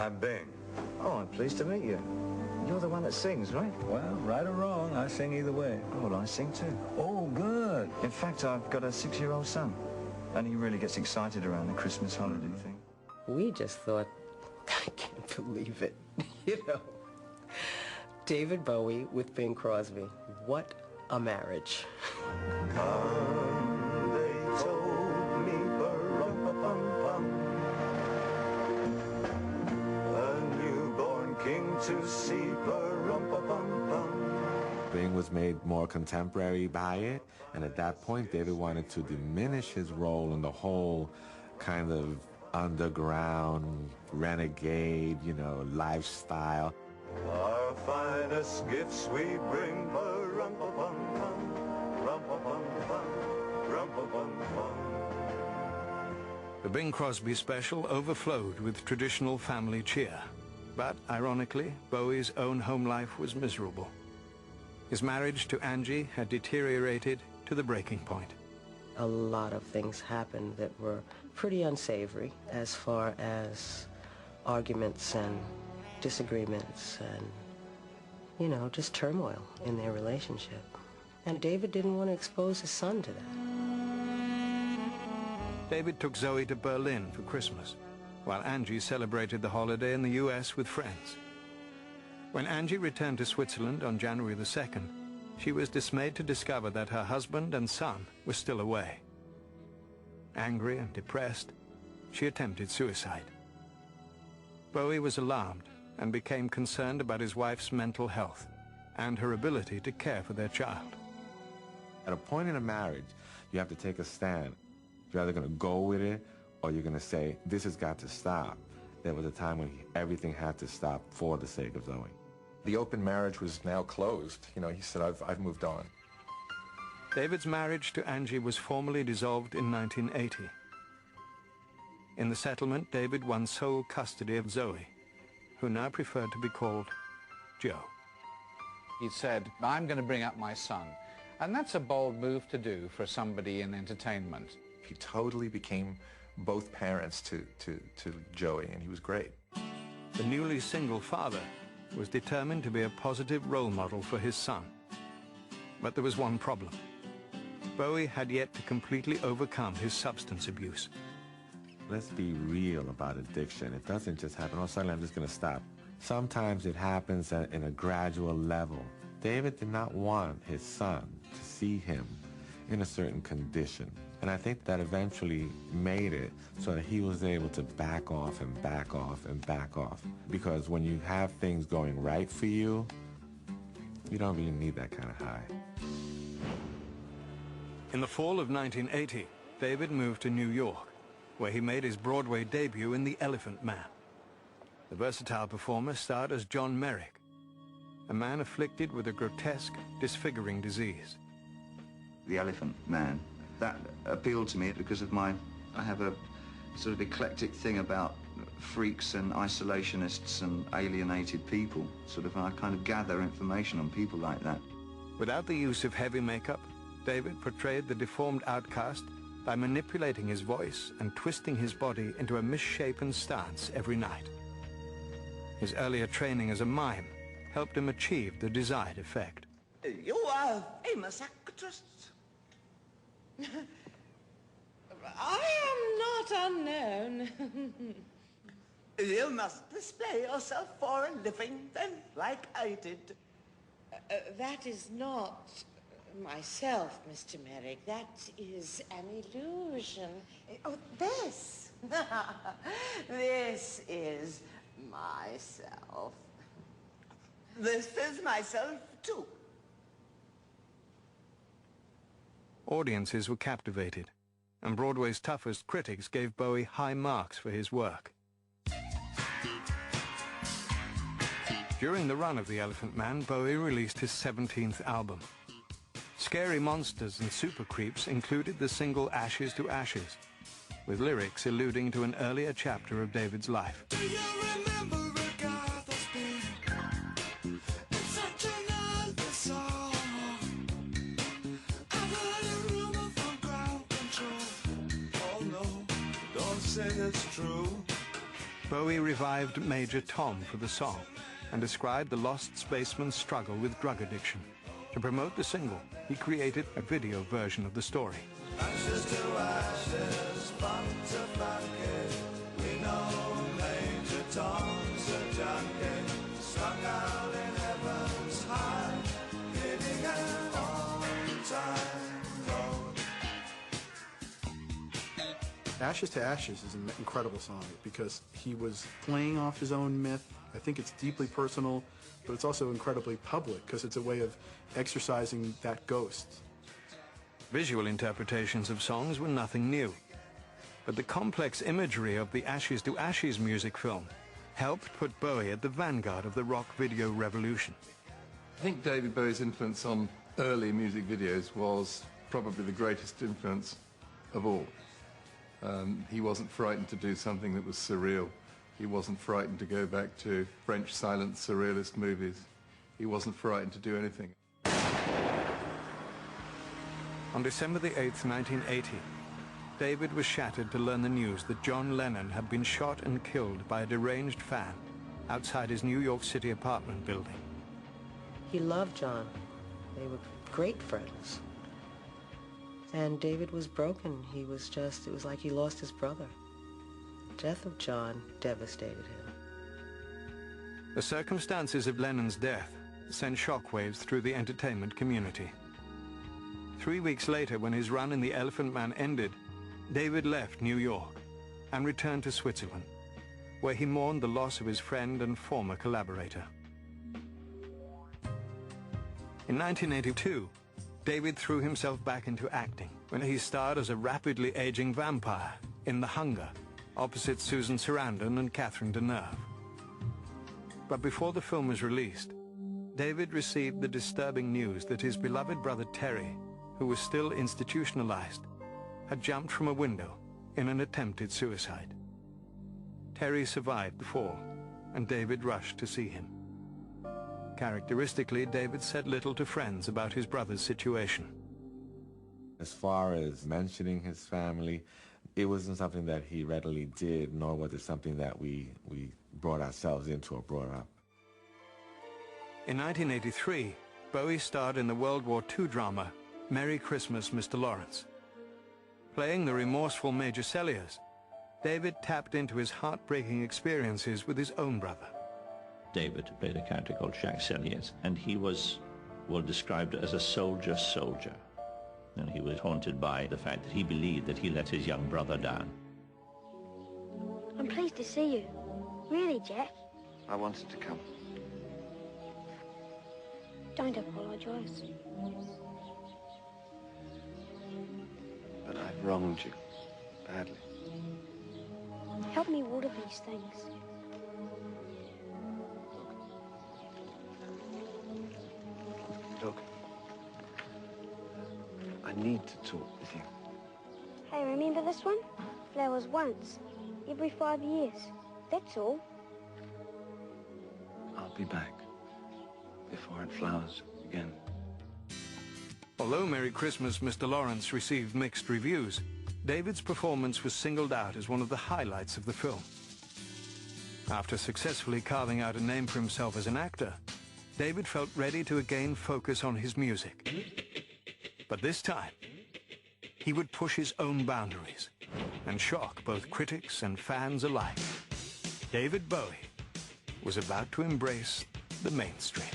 I'm Bing. Oh, I'm pleased to meet you. You're the one that sings, right? Well, right or wrong, I sing either way. Oh, well, I sing too. Oh, good. In fact, I've got a 6-year-old son, and he really gets excited around the Christmas holiday thing. We just thought, I can't believe it, you know. David Bowie with Bing Crosby. What a marriage. They told me, bum a newborn king to see, Bing was made more contemporary by it, and at that point David wanted to diminish his role in the whole kind of underground, renegade, you know, lifestyle. Our finest gifts we bring, The Bing Crosby special overflowed with traditional family cheer. But, ironically, Bowie's own home life was miserable. His marriage to Angie had deteriorated to the breaking point. A lot of things happened that were pretty unsavory as far as arguments and disagreements and, you know, just turmoil in their relationship. And David didn't want to expose his son to that. David took Zoe to Berlin for Christmas, while Angie celebrated the holiday in the U.S. with friends. When Angie returned to Switzerland on January the 2nd, she was dismayed to discover that her husband and son were still away. Angry and depressed, she attempted suicide. Bowie was alarmed and became concerned about his wife's mental health and her ability to care for their child. At a point in a marriage, you have to take a stand. You're either going to go with it or you're going to say, this has got to stop. There was a time when everything had to stop for the sake of Zoe. The open marriage was now closed. You know, he said, I've moved on. David's marriage to Angie was formally dissolved in 1980. In the settlement, David won sole custody of Zoe, who now preferred to be called Joe. He said, I'm going to bring up my son. And that's a bold move to do for somebody in entertainment. He totally became both parents to Joey, and he was great. The newly single father was determined to be a positive role model for his son. But there was one problem. Bowie had yet to completely overcome his substance abuse. Let's be real about addiction. It doesn't just happen, oh, suddenly I'm just going to stop. Sometimes it happens in a gradual level. David did not want his son to see him in a certain condition. And I think that eventually made it so that he was able to back off and back off and back off. Because when you have things going right for you, you don't really need that kind of high. In the fall of 1980, David moved to New York, where he made his Broadway debut in The Elephant Man. The versatile performer starred as John Merrick, a man afflicted with a grotesque, disfiguring disease. The Elephant Man, that appealed to me because of I have a sort of eclectic thing about freaks and isolationists and alienated people. I kind of gather information on people like that. Without the use of heavy makeup, David portrayed the deformed outcast by manipulating his voice and twisting his body into a misshapen stance every night. His earlier training as a mime helped him achieve the desired effect. You are a famous actress. I am not unknown. You must display yourself for a living, then, like I did. That is not myself, Mr. Merrick. That is an illusion. Oh, this. This is myself. This is myself, too. Audiences were captivated, and Broadway's toughest critics gave Bowie high marks for his work. During the run of The Elephant Man, Bowie released his 17th album. Scary Monsters and Super Creeps included the single Ashes to Ashes, with lyrics alluding to an earlier chapter of David's life. Say it's true. Bowie revived Major Tom for the song and described the Lost Spaceman's struggle with drug addiction. To promote the single, he created a video version of the story. Ashes to ashes, funk to funky, we know Major Tom's a junkie, strung out in heaven's high, hitting an all-time low. Ashes to Ashes is an incredible song because he was playing off his own myth. I think it's deeply personal, but it's also incredibly public because it's a way of exercising that ghost. Visual interpretations of songs were nothing new, but the complex imagery of the Ashes to Ashes music film helped put Bowie at the vanguard of the rock video revolution. I think David Bowie's influence on early music videos was probably the greatest influence of all. He wasn't frightened to do something that was surreal. He wasn't frightened to go back to French silent surrealist movies. He wasn't frightened to do anything. On December the 8th, 1980, David was shattered to learn the news that John Lennon had been shot and killed by a deranged fan outside his New York City apartment building. He loved John. They were great friends. And David was broken. He was just, it was like he lost his brother. The death of John devastated him. The circumstances of Lennon's death sent shockwaves through the entertainment community. 3 weeks later, when his run in The Elephant Man ended, David left New York and returned to Switzerland, where he mourned the loss of his friend and former collaborator. In 1982, David threw himself back into acting when he starred as a rapidly aging vampire in The Hunger, opposite Susan Sarandon and Catherine Deneuve. But before the film was released, David received the disturbing news that his beloved brother Terry, who was still institutionalized, had jumped from a window in an attempted suicide. Terry survived the fall, and David rushed to see him. Characteristically, David said little to friends about his brother's situation. As far as mentioning his family, it wasn't something that he readily did, nor was it something that we brought ourselves into or brought up. In 1983, Bowie starred in the World War II drama Merry Christmas, Mr. Lawrence. Playing the remorseful Major Selliers, David tapped into his heartbreaking experiences with his own brother. David played a character called Jacques Selliers, and he was, well, described as a soldier. And he was haunted by the fact that he believed that he let his young brother down. I'm pleased to see you. Really, Jack? I wanted to come. Don't apologize. But I've wronged you badly. Help me water these things. Look, I need to talk with you. Hey, remember this one? Flowers once, every 5 years. That's all. I'll be back before it flowers again. Although Merry Christmas, Mr. Lawrence received mixed reviews, David's performance was singled out as one of the highlights of the film. After successfully carving out a name for himself as an actor, David felt ready to again focus on his music. But this time, he would push his own boundaries and shock both critics and fans alike. David Bowie was about to embrace the mainstream.